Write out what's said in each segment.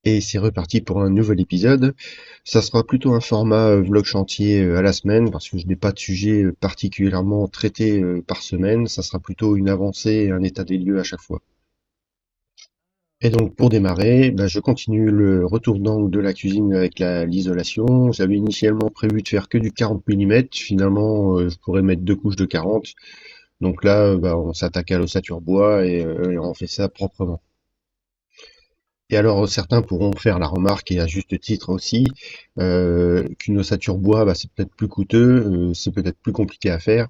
Et c'est reparti pour un nouvel épisode. Ça sera plutôt un format vlog chantier à la semaine parce que je n'ai pas de sujet particulièrement traité par semaine. Ça sera plutôt une avancée et un état des lieux à chaque fois. Et donc pour démarrer, je continue le retour d'angle de la cuisine avec l'isolation. J'avais initialement prévu de faire que du 40 mm. Finalement, je pourrais mettre deux couches de 40. Donc là, on s'attaque à l'ossature bois et on fait ça proprement. Et alors certains pourront faire la remarque, et à juste titre aussi, qu'une ossature bois, c'est peut-être plus coûteux, c'est peut-être plus compliqué à faire.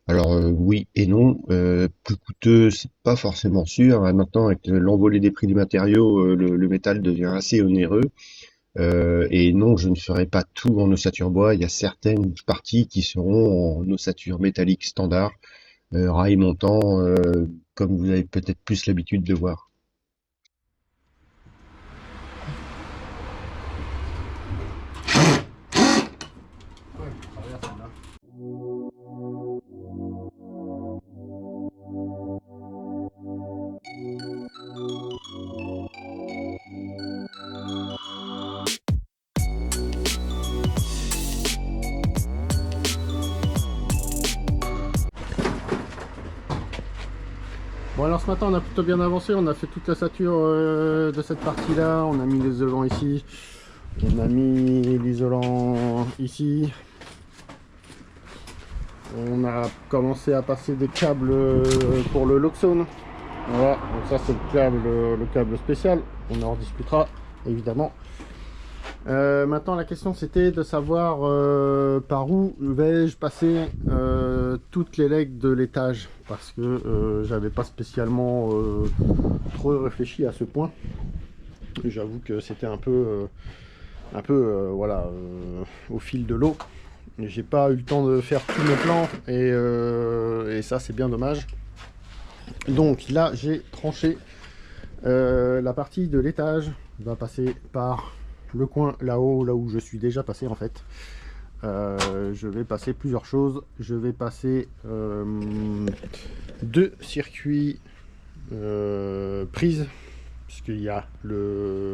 Alors oui et non, plus coûteux, c'est pas forcément sûr, hein. Maintenant, avec l'envolée des prix des matériaux, le métal devient assez onéreux. Et non, je ne ferai pas tout en ossature bois. Il y a certaines parties qui seront en ossature métallique standard, rail montant, comme vous avez peut-être plus l'habitude de voir. Bon alors ce matin on a plutôt bien avancé, on a fait toute la sature de cette partie là, on a mis l'isolant ici, on a mis l'isolant ici, on a commencé à passer des câbles pour le Loxone, voilà, donc ça c'est le câble spécial, on en rediscutera évidemment. Maintenant la question c'était de savoir par où vais-je passer toutes les legs de l'étage, parce que j'avais pas spécialement trop réfléchi à ce point. J'avoue que c'était un peu voilà, au fil de l'eau. J'ai pas eu le temps de faire tous mes plans et ça c'est bien dommage. Donc là j'ai tranché, la partie de l'étage va passer par le coin là-haut, là où je suis déjà passé en fait. Je vais passer plusieurs choses. Je vais passer deux circuits prises, puisqu'il y a deux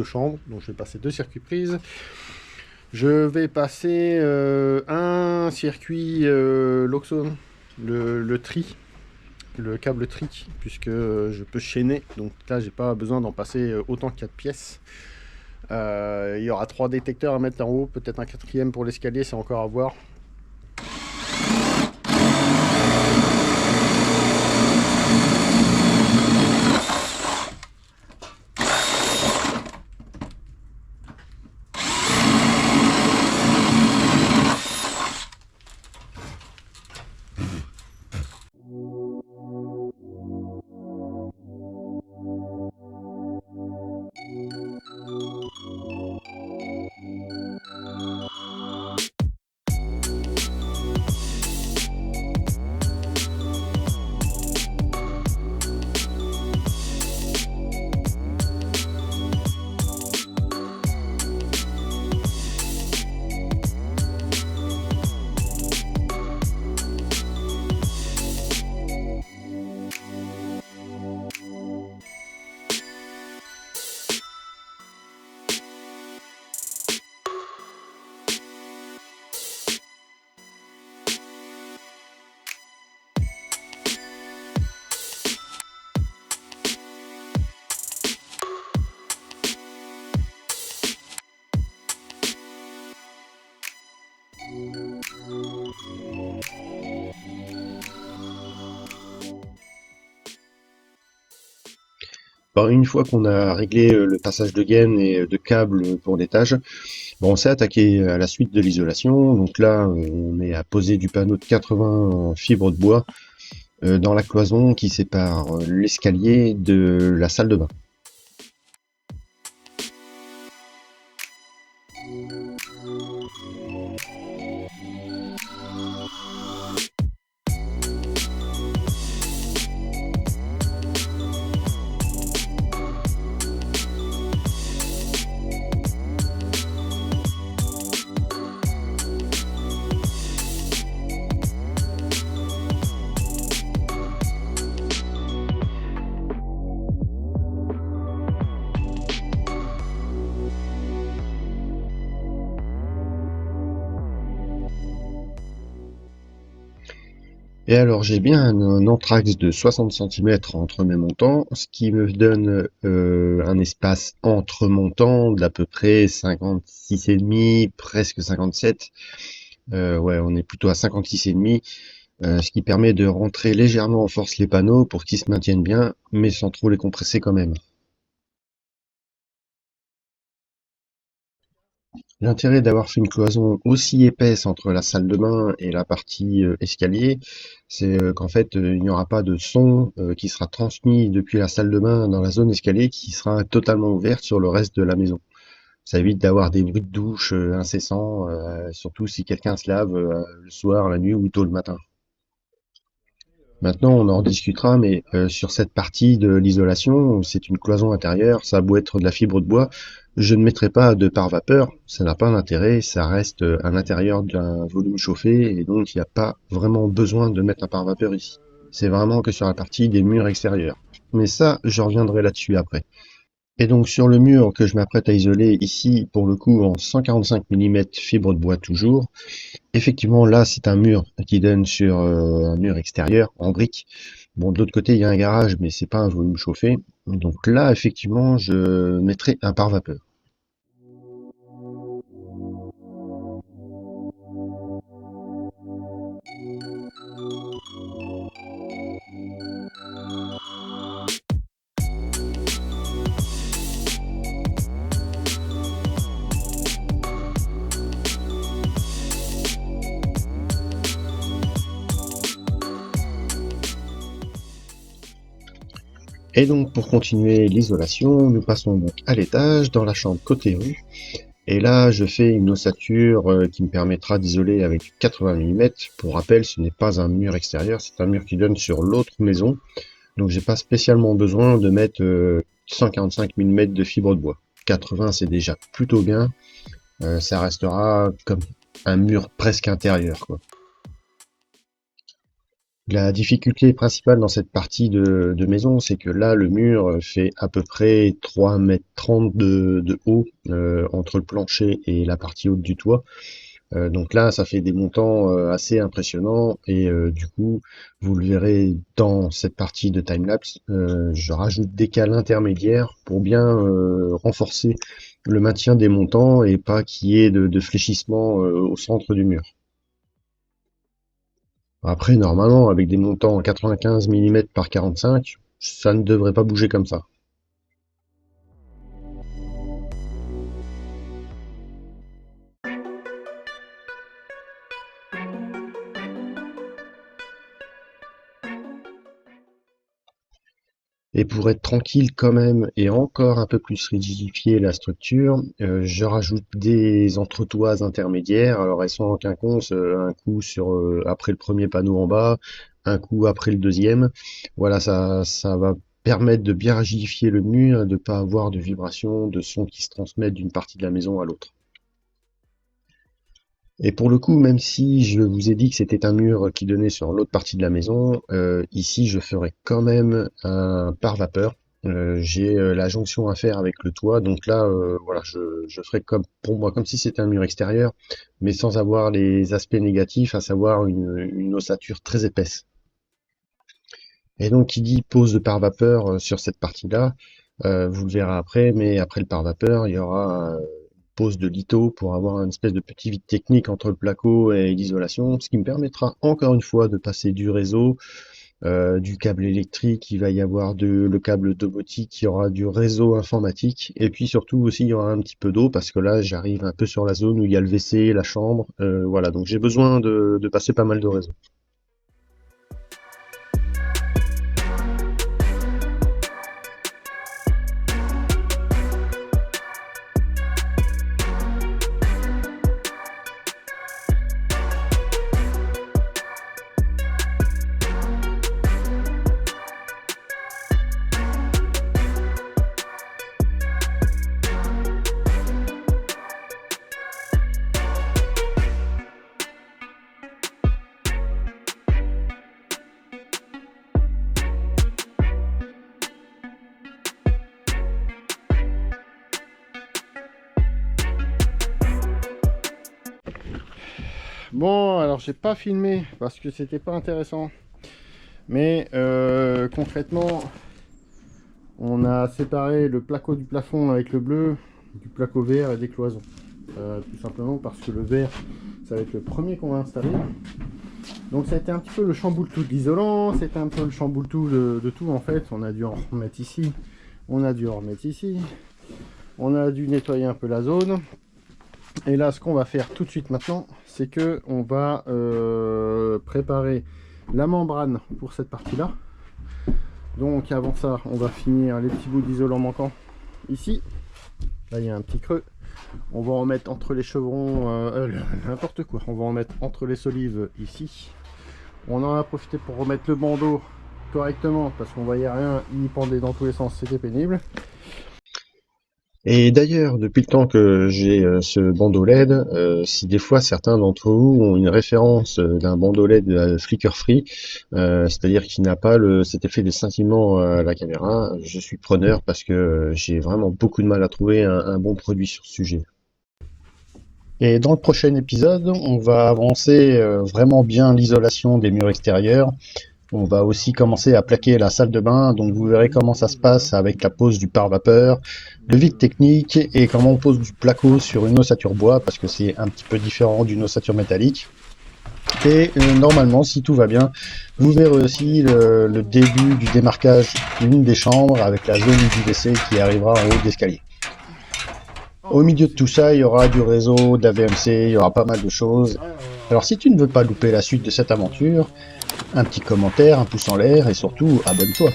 chambres, donc je vais passer deux circuits prises. Je vais passer un circuit Loxone, le tri, le câble tri, puisque je peux chaîner, donc là j'ai pas besoin d'en passer autant 4 pièces. Il y aura 3 détecteurs à mettre en haut, peut-être un quatrième pour l'escalier, c'est encore à voir. Une fois qu'on a réglé le passage de gaine et de câbles pour l'étage, on s'est attaqué à la suite de l'isolation. Donc là, on est à poser du panneau de 80 en fibre de bois dans la cloison qui sépare l'escalier de la salle de bain. Et alors j'ai bien un anthrax de 60 centimètres entre mes montants, ce qui me donne un espace entre montants d'à peu près 56,5, presque 57. Ouais, on est plutôt à 56,5, ce qui permet de rentrer légèrement en force les panneaux pour qu'ils se maintiennent bien, mais sans trop les compresser quand même. L'intérêt d'avoir fait une cloison aussi épaisse entre la salle de bain et la partie escalier, c'est qu'en fait, il n'y aura pas de son qui sera transmis depuis la salle de bain dans la zone escalier qui sera totalement ouverte sur le reste de la maison. Ça évite d'avoir des bruits de douche incessants, surtout si quelqu'un se lave le soir, la nuit ou tôt le matin. Maintenant, on en discutera, mais sur cette partie de l'isolation, c'est une cloison intérieure, ça a beau être de la fibre de bois, je ne mettrai pas de pare-vapeur, ça n'a pas d'intérêt, ça reste à l'intérieur d'un volume chauffé, et donc il n'y a pas vraiment besoin de mettre un pare-vapeur ici. C'est vraiment que sur la partie des murs extérieurs. Mais ça, je reviendrai là-dessus après. Et donc sur le mur que je m'apprête à isoler ici, pour le coup en 145 mm fibre de bois toujours, effectivement, là, c'est un mur qui donne sur un mur extérieur en briques. Bon, de l'autre côté, il y a un garage, mais c'est pas un volume chauffé. Donc là, effectivement, je mettrai un pare-vapeur. Et donc, pour continuer l'isolation, nous passons donc à l'étage, dans la chambre côté rue. Et là, je fais une ossature qui me permettra d'isoler avec 80 mm. Pour rappel, ce n'est pas un mur extérieur, c'est un mur qui donne sur l'autre maison. Donc, j'ai pas spécialement besoin de mettre 145 mm de fibre de bois. 80, c'est déjà plutôt bien. Ça restera comme un mur presque intérieur, quoi. La difficulté principale dans cette partie de maison, c'est que là, le mur fait à peu près 3,30 m de haut entre le plancher et la partie haute du toit. Donc là, ça fait des montants assez impressionnants et du coup, vous le verrez dans cette partie de timelapse, je rajoute des cales intermédiaires pour bien renforcer le maintien des montants et pas qu'il y ait de fléchissement au centre du mur. Après, normalement, avec des montants en 95 mm par 45, ça ne devrait pas bouger comme ça. Et pour être tranquille quand même et encore un peu plus rigidifier la structure, je rajoute des entretoises intermédiaires. Alors elles sont en quinconce, un coup sur après le premier panneau en bas, un coup après le deuxième. Voilà, ça va permettre de bien rigidifier le mur, de ne pas avoir de vibrations, de sons qui se transmettent d'une partie de la maison à l'autre. Et pour le coup, même si je vous ai dit que c'était un mur qui donnait sur l'autre partie de la maison, ici je ferai quand même un pare-vapeur. J'ai la jonction à faire avec le toit, donc là, voilà, je ferai comme pour moi comme si c'était un mur extérieur, mais sans avoir les aspects négatifs, à savoir une ossature très épaisse. Et donc, qui dit pose de pare-vapeur sur cette partie-là, vous le verrez après, mais après le pare-vapeur, il y aura pose de litho pour avoir une espèce de petit vide technique entre le placo et l'isolation, ce qui me permettra encore une fois de passer du réseau, du câble électrique, il va y avoir le câble domotique, il y aura du réseau informatique, et puis surtout aussi il y aura un petit peu d'eau, parce que là j'arrive un peu sur la zone où il y a le WC, la chambre, voilà, donc j'ai besoin de passer pas mal de réseau. Bon, alors j'ai pas filmé parce que c'était pas intéressant. Mais concrètement, on a séparé le placo du plafond avec le bleu, du placo vert et des cloisons. Tout simplement parce que le vert, ça va être le premier qu'on va installer. Donc ça a été un petit peu le chamboule-tout de l'isolant, c'était un peu le chamboule-tout de tout en fait. On a dû en remettre ici, on a dû en remettre ici, on a dû nettoyer un peu la zone. Et là, ce qu'on va faire tout de suite maintenant, c'est que on va préparer la membrane pour cette partie-là. Donc avant ça, on va finir les petits bouts d'isolant manquants ici. Là, il y a un petit creux. On va en mettre entre les chevrons, n'importe quoi. On va en mettre entre les solives ici. On en a profité pour remettre le bandeau correctement parce qu'on voyait rien, il pendait dans tous les sens, c'était pénible. Et d'ailleurs, depuis le temps que j'ai ce bandeau LED, si des fois certains d'entre vous ont une référence d'un bandeau LED flicker free, c'est-à-dire qui n'a pas cet effet de scintillement à la caméra, je suis preneur parce que j'ai vraiment beaucoup de mal à trouver un bon produit sur ce sujet. Et dans le prochain épisode, on va avancer vraiment bien l'isolation des murs extérieurs. On va aussi commencer à plaquer la salle de bain, donc vous verrez comment ça se passe avec la pose du pare-vapeur, le vide technique et comment on pose du placo sur une ossature bois parce que c'est un petit peu différent d'une ossature métallique. Et normalement, si tout va bien, vous verrez aussi le début du démarquage d'une des chambres avec la zone du WC qui arrivera en haut d'escalier. Au milieu de tout ça, il y aura du réseau, de la VMC, il y aura pas mal de choses. Alors si tu ne veux pas louper la suite de cette aventure, un petit commentaire, un pouce en l'air et surtout abonne-toi.